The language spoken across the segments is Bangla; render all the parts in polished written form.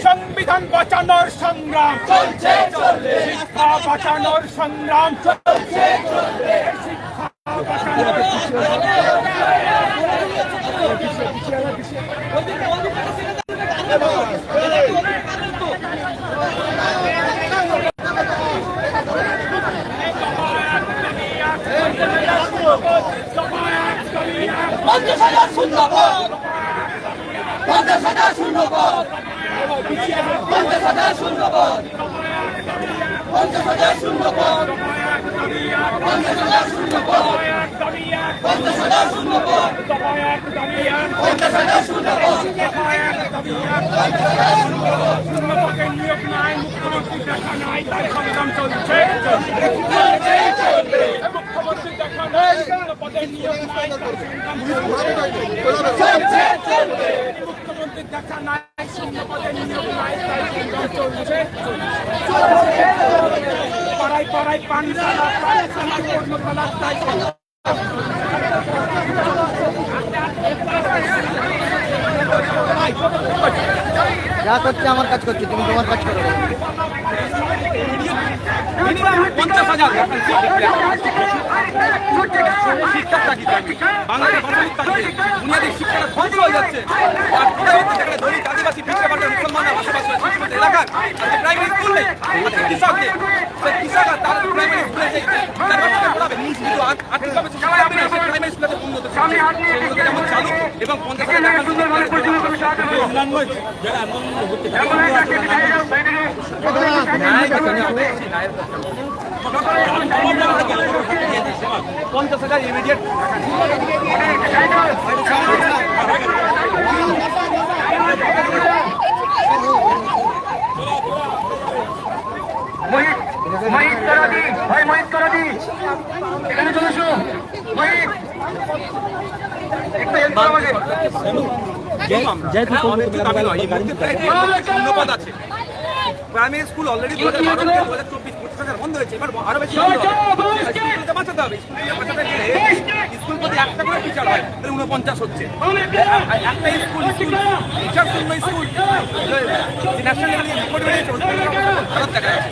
সংবিধান বাঁচানোর সংগ্রাম চলছে, শিক্ষা বাঁচানোর সংগ্রাম চলছে, শিক্ষা বাঁচানোর নিয়োগ নাই, মুখ্যমন্ত্রী দেখা নাই, তার সংগ্রাম চলছে, মুখ্যমন্ত্রী দেখা নাই, পদের নিয়োগ নাই, মুখ্যমন্ত্রী দেখা নাই, পদের নিয়োগ নাই, তার সংগ্রাম চলছে, পাড়ায় পাড়ায় পানিশালা কর্মশালার দায়িত্ব যা করছে আমার কাজ করছে, তুমি তোমার কাজ করো। বাংলাদেশ বুনিয়াদী শিক্ষাটা ধ্বংস হয়ে যাচ্ছে। দলিত আদিবাসী মুসলমানরা বসবাস করে এলাকার প্রাইমারি স্কুল নেই, কৃষক নেই, কৃষকরা তার প্রাইমারি স্কুলে পড়াবে কিন্তু আর্থিকভাবে প্রাইমারি স্কুলে উন্নত যেমন চালু এবং 50,000 ইমিডিয়েট এখানে চলে এসো ধন্যবাদ আছে। প্রাইমারি স্কুল অলরেডি 2012-2024 বন্ধ হয়েছে, এবার আরো বেশি বাঁচাতে হবে। স্কুল প্রতি একটা করে টিচার হয়, 49 হচ্ছে একটা স্কুল। টিচার শূন্য স্কুল ন্যাশনাল লেভেলে খারাপ দেখা যাচ্ছে।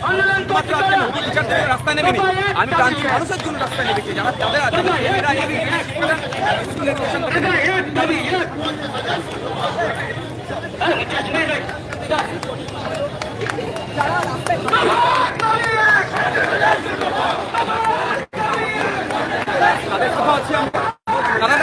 টিচারদের রাস্তায় নেমেনি, আমি প্রান্তিক মানুষের জন্য রাস্তায় নেমেছি, যারা তাদের আছে স্কুলের তাদের কথা হচ্ছে তারা